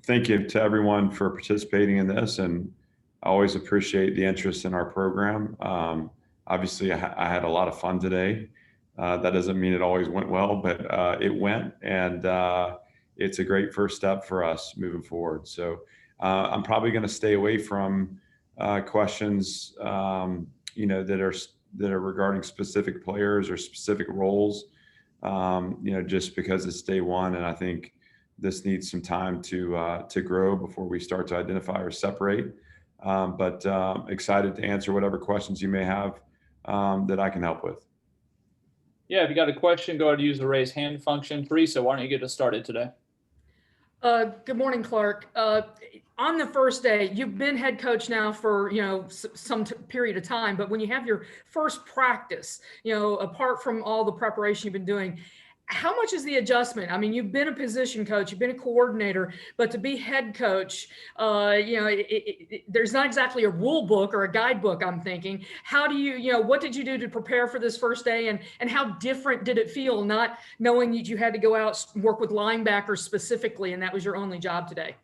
Thank you to everyone for participating in this, and I always appreciate the interest in our program. Obviously, I had a lot of fun today. That doesn't mean it always went well, but it went, and it's a great first step for us moving forward. So I'm probably going to stay away from questions, that are regarding specific players or specific roles, just because it's day one, and I think this needs some time to grow before we start to identify or separate. But excited to answer whatever questions you may have that I can help with. Yeah, if you got a question, go ahead and use the raise hand function. Teresa, why don't you get us started today? Good morning, Clark. On the first day, you've been head coach now for some period of time, but when you have your first practice, apart from all the preparation you've been doing, how much is the adjustment? I mean, you've been a position coach, you've been a coordinator, but to be head coach, there's not exactly a rule book or a guidebook, I'm thinking. How do what did you do to prepare for this first day, and how different did it feel not knowing that you had to go out and work with linebackers specifically, and that was your only job today?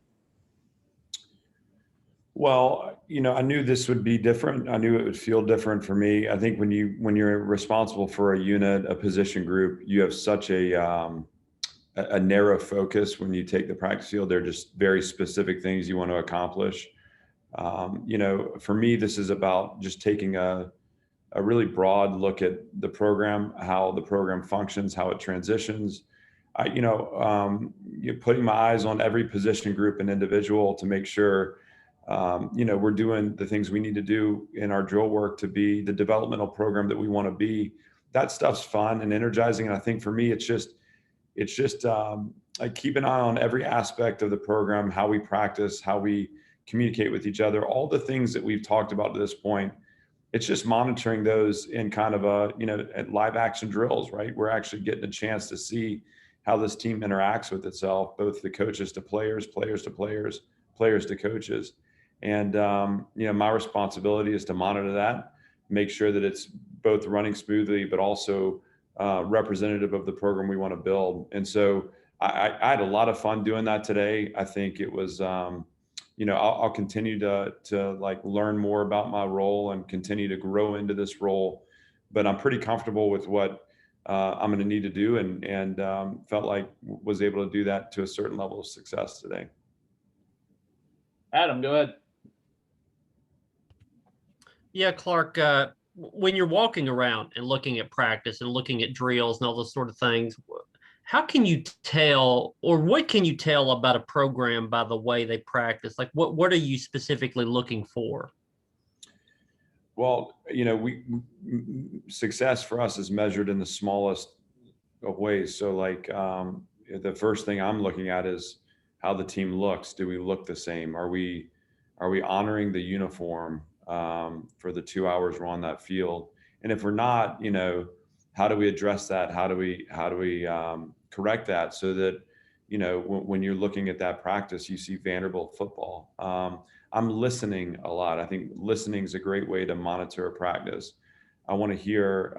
Well, I knew this would be different. I knew it would feel different for me. I think when you're responsible for a unit, a position group, you have such a narrow focus when you take the practice field. They're just very specific things you want to accomplish. For me, this is about just taking a really broad look at the program, how the program functions, how it transitions. You're putting my eyes on every position group and individual to make sure we're doing the things we need to do in our drill work to be the developmental program that we want to be. That stuff's fun and energizing. And I think for me, it's just I keep an eye on every aspect of the program, how we practice, how we communicate with each other, all the things that we've talked about to this point. It's just monitoring those in kind of at live action drills, right? We're actually getting a chance to see how this team interacts with itself, both the coaches to players, players to players, players to coaches. And, my responsibility is to monitor that, make sure that it's both running smoothly, but also representative of the program we want to build. And so I had a lot of fun doing that today. I think it was, I'll continue to like learn more about my role and continue to grow into this role, but I'm pretty comfortable with what I'm going to need to do, and felt like was able to do that to a certain level of success today. Adam, go ahead. Yeah, Clark, when you're walking around and looking at practice and looking at drills and all those sort of things, how can you tell, or what can you tell about a program by the way they practice? Like, what are you specifically looking for? Well, success for us is measured in the smallest of ways. So like, the first thing I'm looking at is how the team looks. Do we look the same? Are we honoring the uniform for the 2 hours we're on that field? And if we're not, how do we address that? How do we correct that so that, when you're looking at that practice, you see Vanderbilt football. I'm listening a lot. I think listening is a great way to monitor a practice. I want to hear,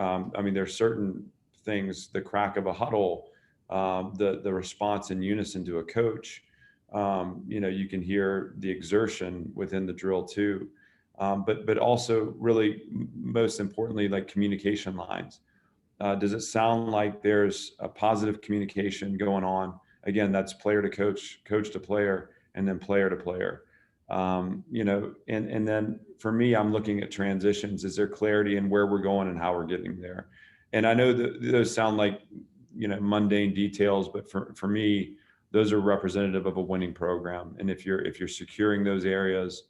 there's certain things, the crack of a huddle, the response in unison to a coach. You can hear the exertion within the drill too. But also really most importantly, like communication lines. Does it sound like there's a positive communication going on? Again, that's player to coach, coach to player, and then player to player. And then for me, I'm looking at transitions. Is there clarity in where we're going and how we're getting there? And I know that those sound like, mundane details, but for me, those are representative of a winning program. And if you're securing those areas,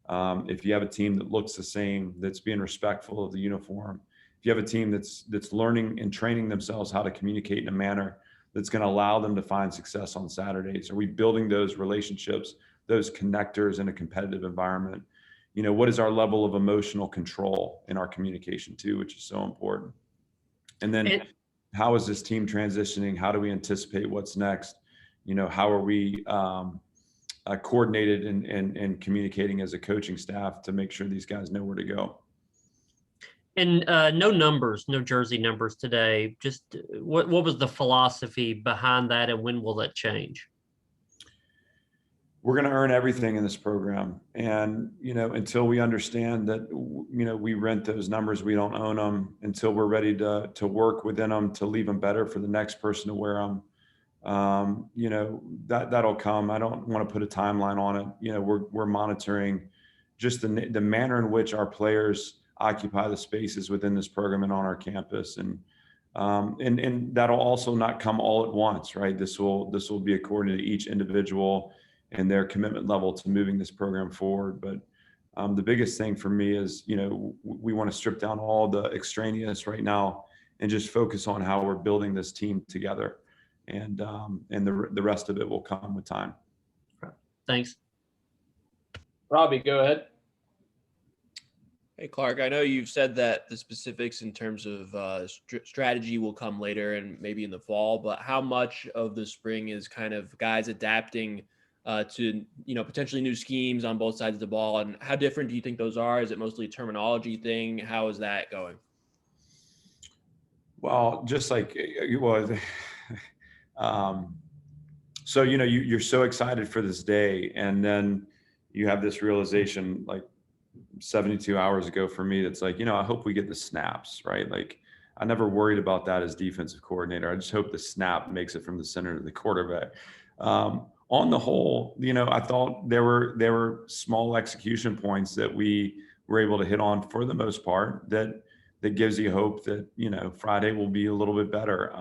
if you have a team that looks the same, that's being respectful of the uniform, if you have a team that's learning and training themselves how to communicate in a manner that's going to allow them to find success on Saturdays, are we building those relationships, those connectors in a competitive environment? What is our level of emotional control in our communication too, which is so important. And then how is this team transitioning? How do we anticipate what's next? How are we coordinated and communicating as a coaching staff to make sure these guys know where to go? And no numbers, no jersey numbers today. Just what was the philosophy behind that, and when will that change? we're going to earn everything in this program. And, until we understand that, we rent those numbers, we don't own them, until we're ready to work within them, to leave them better for the next person to wear them. That'll come. I don't want to put a timeline on it. We're monitoring just the manner in which our players occupy the spaces within this program and on our campus. And that'll also not come all at once, right? This will be according to each individual and their commitment level to moving this program forward. But the biggest thing for me is, we want to strip down all the extraneous right now and just focus on how we're building this team together. And the rest of it will come with time. Thanks. Robbie, go ahead. Hey, Clark, I know you've said that the specifics in terms of strategy will come later and maybe in the fall, but how much of the spring is kind of guys adapting to, potentially new schemes on both sides of the ball? And how different do you think those are? Is it mostly a terminology thing? How is that going? Well, just like it was. So, you're so excited for this day, and then you have this realization like 72 hours ago for me, that's like, I hope we get the snaps, right? Like, I never worried about that as defensive coordinator. I just hope the snap makes it from the center to the quarterback. On the whole, I thought there were small execution points that we were able to hit on for the most part that gives you hope that, Friday will be a little bit better.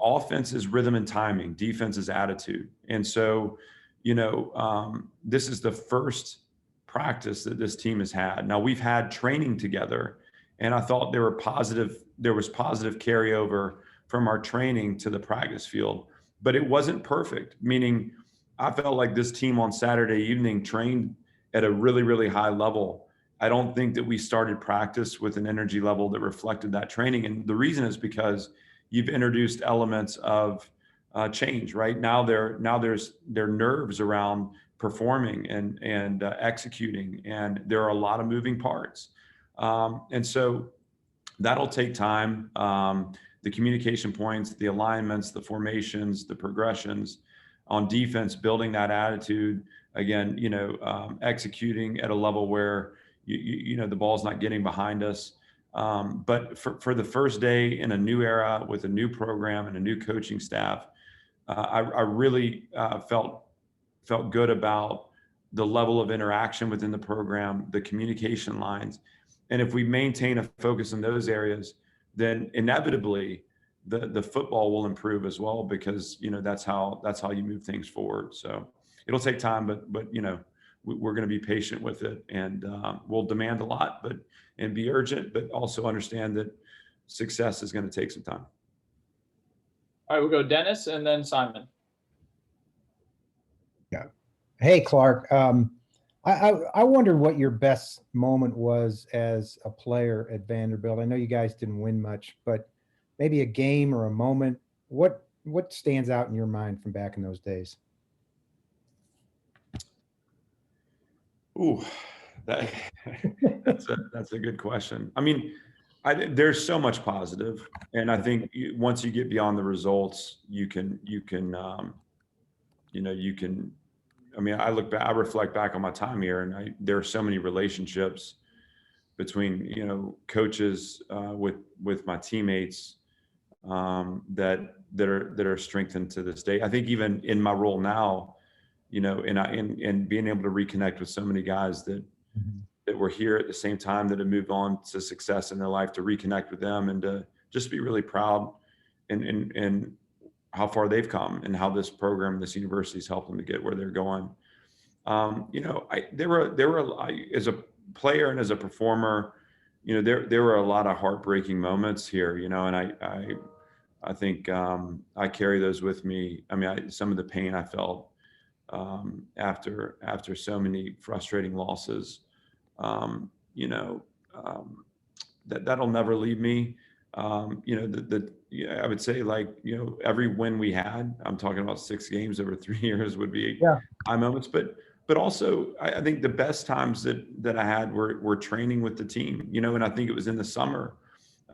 Offense is rhythm and timing, defense is attitude. And so, this is the first practice that this team has had. Now, we've had training together, and I thought there was positive carryover from our training to the practice field, but it wasn't perfect. Meaning, I felt like this team on Saturday evening trained at a really, really high level. I don't think that we started practice with an energy level that reflected that training. And the reason is because you've introduced elements of change, right? Now there's nerves around performing and executing, and there are a lot of moving parts. And so that'll take time. The communication points, the alignments, the formations, the progressions on defense, building that attitude again, executing at a level where the ball's not getting behind us. But for the first day in a new era with a new program and a new coaching staff, I really felt good about the level of interaction within the program, the communication lines. And if we maintain a focus in those areas, then inevitably the football will improve as well, because, that's how you move things forward. So it'll take time, but we're going to be patient with it, and we'll demand a lot, and be urgent, but also understand that success is going to take some time. All right, we'll go Dennis and then Simon. Yeah. Hey, Clark. I wonder what your best moment was as a player at Vanderbilt. I know you guys didn't win much, but maybe a game or a moment. What stands out in your mind from back in those days? Ooh, that's a good question. I mean, there's so much positive, and I think once you get beyond the results, you can. I mean, I reflect back on my time here, and there are so many relationships between coaches with my teammates that are strengthened to this day. I think even in my role now, and being able to reconnect with so many guys that were here at the same time, that have moved on to success in their life, to reconnect with them and to just be really proud and how far they've come and how this program, this university has helped them to get where they're going. There were as a player and as a performer, there were a lot of heartbreaking moments here, and I think I carry those with me. I mean, some of the pain I felt after so many frustrating losses, that'll never leave me. I would say, like, every win we had, I'm talking about 6 games over 3 years, would be high moments, but also I think the best times that I had were training with the team, and I think it was in the summer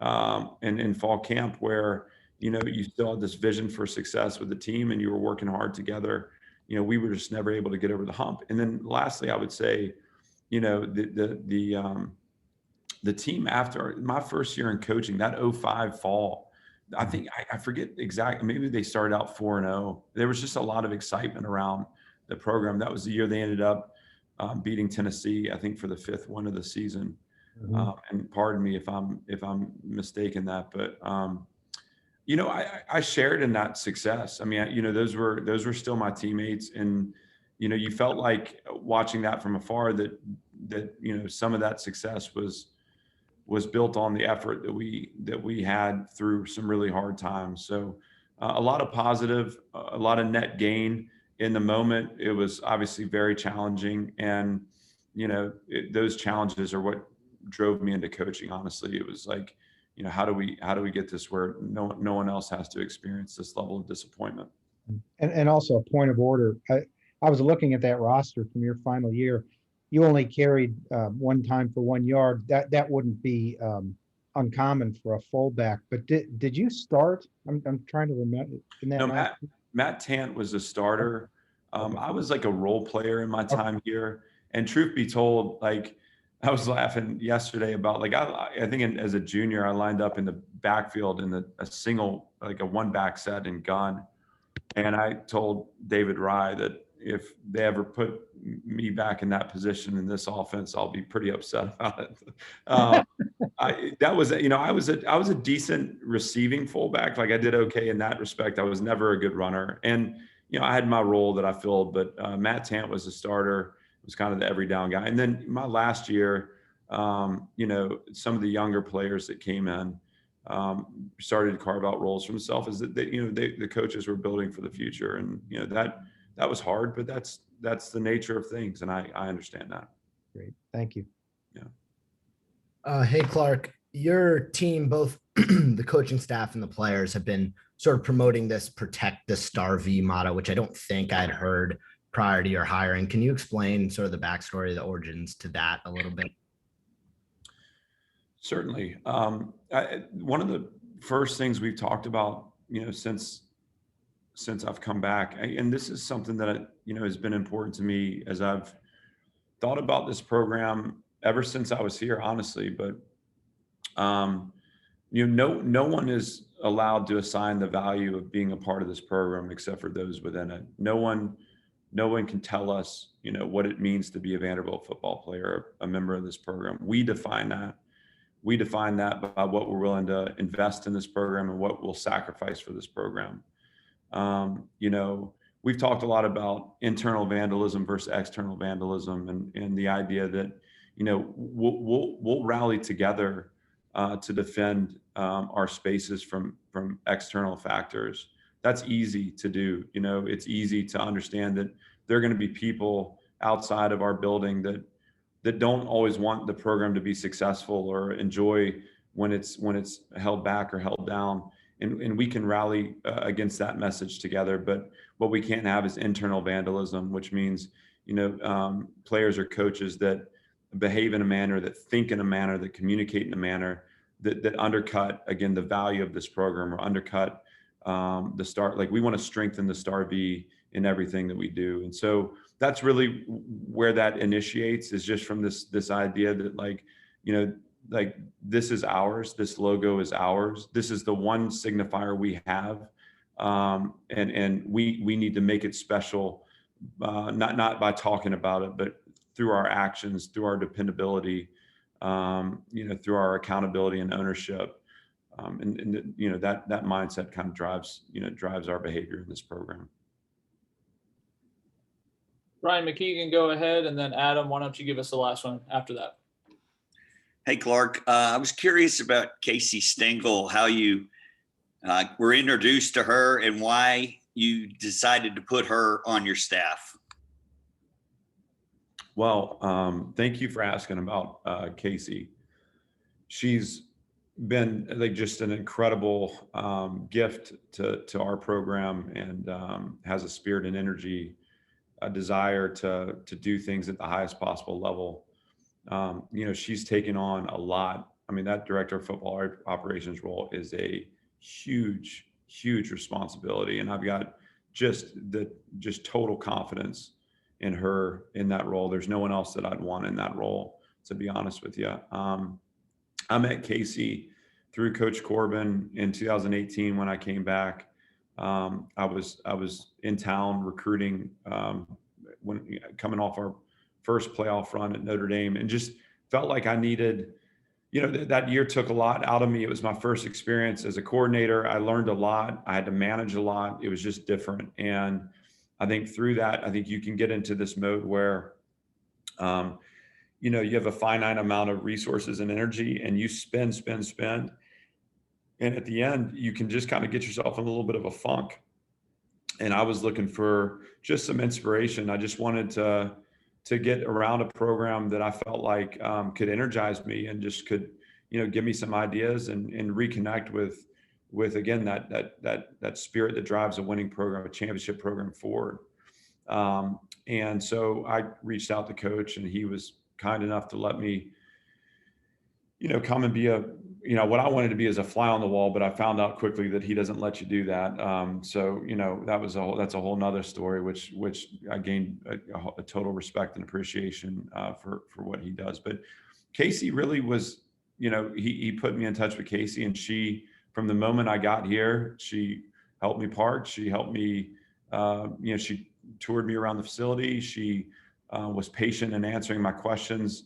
and in fall camp where, you still had this vision for success with the team and you were working hard together. we were just never able to get over the hump. And then lastly, I would say, the team after my first year in coaching, that '05 fall, I think I forget exactly, maybe they started out 4-0. There was just a lot of excitement around the program. That was the year they ended up beating Tennessee, I think, for the 5th win of the season. And pardon me if I'm mistaken that, but I shared in that success. I mean, those were still my teammates, and you felt like watching that from afar that some of that success was built on the effort that we had through some really hard times. So a lot of positive, a lot of net gain in the moment. It was obviously very challenging, and those challenges are what drove me into coaching. Honestly, it was like, how do we get this where no one else has to experience this level of disappointment? And also a point of order. I was looking at that roster from your final year. You only carried one time for 1 yard. That wouldn't be uncommon for a fullback. But did you start? I'm trying to remember. In that No, Matt Tant was a starter. I was like a role player in my time here. And truth be told, like, I was laughing yesterday about, like, I think as a junior, I lined up in the backfield in a single, like a one back set and gun. And I told David Rye that if they ever put me back in that position in this offense, I'll be pretty upset about it. I was a decent receiving fullback. Like, I did okay in that respect. I was never a good runner, and I had my role that I filled. But Matt Tant was a starter. Was kind of the every down guy. And then my last year, some of the younger players that came in started to carve out roles for themselves. Is that the coaches were building for the future, and that was hard, but that's the nature of things, and I understand that. Great, thank you. Hey, Clark, your team, both the coaching staff and the players, have been sort of promoting this protect the star V motto, which I don't think I'd heard prior to your hiring. Can you explain sort of the backstory, the origins to that a little bit? Certainly. One of the first things we've talked about, since I've come back, and this is something that has been important to me as I've thought about this program ever since I was here, honestly. But no one is allowed to assign the value of being a part of this program except for those within it. No one can tell us, what it means to be a Vanderbilt football player, a member of this program. We define that. We define that by what we're willing to invest in this program and what we'll sacrifice for this program. We've talked a lot about internal vandalism versus external vandalism, and the idea that, we'll rally together to defend our spaces from external factors. That's easy to do. It's easy to understand that there are going to be people outside of our building that don't always want the program to be successful or enjoy when it's held back or held down. And we can rally against that message together. But what we can't have is internal vandalism, which means, players or coaches that behave in a manner, that think in a manner, that communicate in a manner that undercut, again, the value of this program, or undercut the star. Like, we want to strengthen the star V in everything that we do. And so that's really where that initiates, is just from this idea that, like, this is ours. This logo is ours. This is the one signifier we have. And we need to make it special, not by talking about it, but through our actions, through our dependability, through our accountability and ownership. And that mindset kind of drives our behavior in this program. Ryan McKeegan, go ahead, and then Adam, why don't you give us the last one after that? Hey, Clark. I was curious about Casey Stengel, how you were introduced to her and why you decided to put her on your staff. Well, thank you for asking about Casey. She's been like just an incredible gift to our program, and has a spirit and energy, a desire to do things at the highest possible level. She's taken on a lot. I mean, that director of football operations role is a huge responsibility. And I've got just total confidence in her in that role. There's no one else that I'd want in that role, to be honest with you. I met Casey through Coach Corbin in 2018 when I came back. I was in town recruiting when coming off our first playoff run at Notre Dame, and just felt like I needed, that year took a lot out of me. It was my first experience as a coordinator. I learned a lot. I had to manage a lot. It was just different. And I think through that, I think you can get into this mode where, you have a finite amount of resources and energy, and you spend. And at the end, you can just kind of get yourself in a little bit of a funk. And I was looking for just some inspiration. I just wanted to get around a program that I felt like could energize me and just could, give me some ideas and reconnect with again that spirit that drives a winning program, a championship program forward. And so I reached out to Coach, and he was kind enough to let me, come and be what I wanted to be as a fly on the wall, but I found out quickly that he doesn't let you do that. So, that's a whole nother story, which I gained a total respect and appreciation for what he does. But Casey really was, he put me in touch with Casey, and she, from the moment I got here, she helped me park. She helped me, she toured me around the facility. She was patient in answering my questions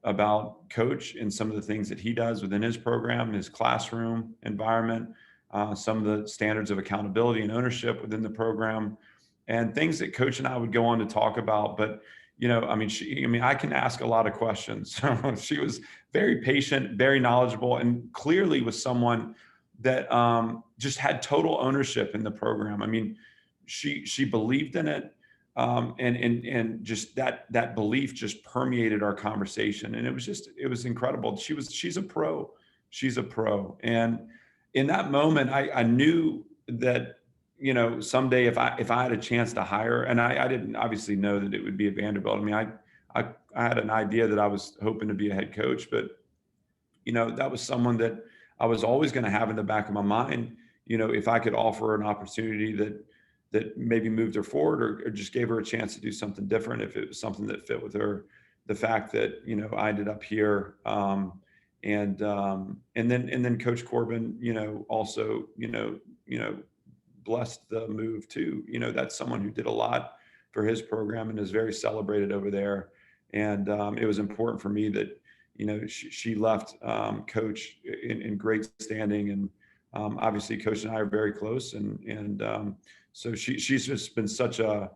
about Coach and some of the things that he does within his program, his classroom environment, some of the standards of accountability and ownership within the program, and things that Coach and I would go on to talk about. But, I can ask a lot of questions. She was very patient, very knowledgeable, and clearly was someone that just had total ownership in the program. She believed in it. And just that belief just permeated our conversation. And it was incredible. She's a pro. She's a pro. And in that moment, I knew that, someday if I had a chance to hire, and I didn't obviously know that it would be at Vanderbilt. I had an idea that I was hoping to be a head coach, but, that was someone that I was always going to have in the back of my mind, if I could offer an opportunity that maybe moved her forward or just gave her a chance to do something different, if it was something that fit with her. The fact that, I ended up here, and then Coach Corbin, also, blessed the move too. That's someone who did a lot for his program and is very celebrated over there. And it was important for me that, she left Coach in great standing. And obviously Coach and I are very close, and so she's just been such an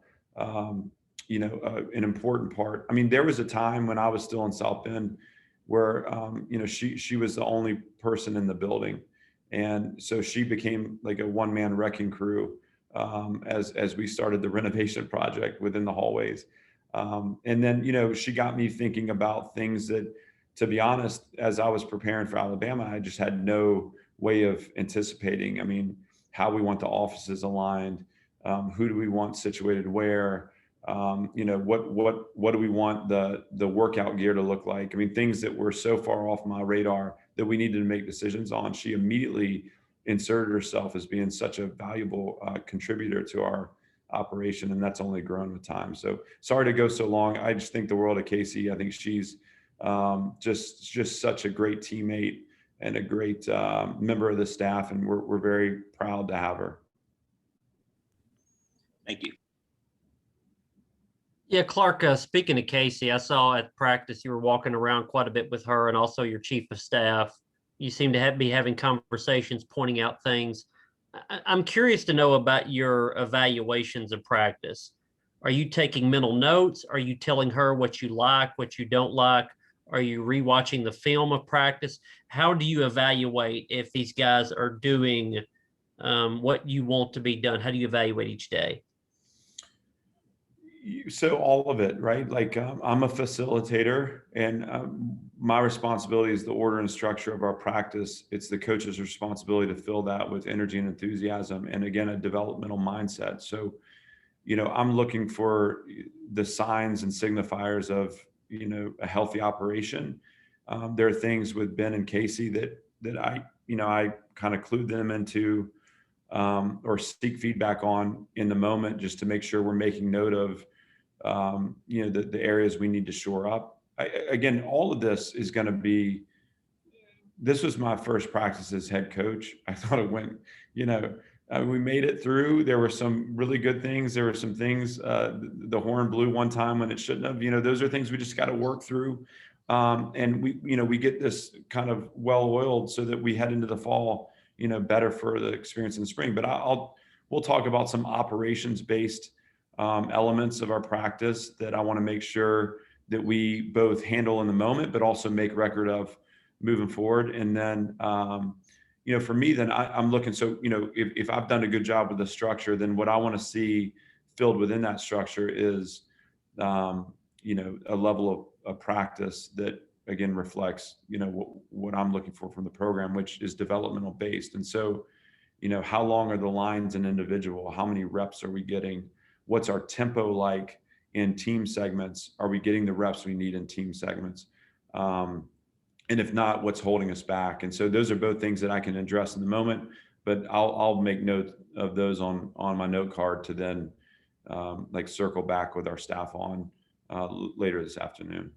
important part. There was a time when I was still in South Bend where, she was the only person in the building. And so she became like a one-man wrecking crew as we started the renovation project within the hallways. And then, she got me thinking about things that, to be honest, as I was preparing for Alabama, I just had no way of anticipating. How we want the offices aligned, who do we want situated where, what do we want the workout gear to look like? Things that were so far off my radar that we needed to make decisions on. She immediately inserted herself as being such a valuable contributor to our operation, and that's only grown with time. So sorry to go so long. I just think the world of Casey. I think she's just such a great teammate and a great member of the staff, and we're very proud to have her. Thank you. Yeah, Clark, speaking of Casey, I saw at practice you were walking around quite a bit with her and also your chief of staff. You seem to be having conversations, pointing out things. I'm curious to know about your evaluations of practice. Are you taking mental notes? Are you telling her what you like, what you don't like? Are you rewatching the film of practice? How do you evaluate if these guys are doing what you want to be done? How do you evaluate each day? So all of it, right? Like I'm a facilitator, and my responsibility is the order and structure of our practice. It's the coach's responsibility to fill that with energy and enthusiasm, and again, a developmental mindset. So, I'm looking for the signs and signifiers of, a healthy operation. There are things with Ben and Casey that I kind of clued them into or seek feedback on in the moment, just to make sure we're making note of, the areas we need to shore up. Again, all of this is going to be, this was my first practice as head coach. I thought it went, we made it through. There were some really good things. There were some things, the horn blew one time when it shouldn't have. Those are things we just got to work through. And we get this kind of well-oiled so that we head into the fall, better for the experience in the spring. But we'll talk about some operations-based elements of our practice that I want to make sure that we both handle in the moment, but also make record of moving forward. And then, for me, then I'm looking, so, if I've done a good job with the structure, then what I want to see filled within that structure is, a level of practice that, again, reflects, what I'm looking for from the program, which is developmental based. And so, how long are the lines in individual? How many reps are we getting? What's our tempo like in team segments? Are we getting the reps we need in team segments? And if not, what's holding us back? And so those are both things that I can address in the moment, but I'll make note of those on my note card to then circle back with our staff on later this afternoon.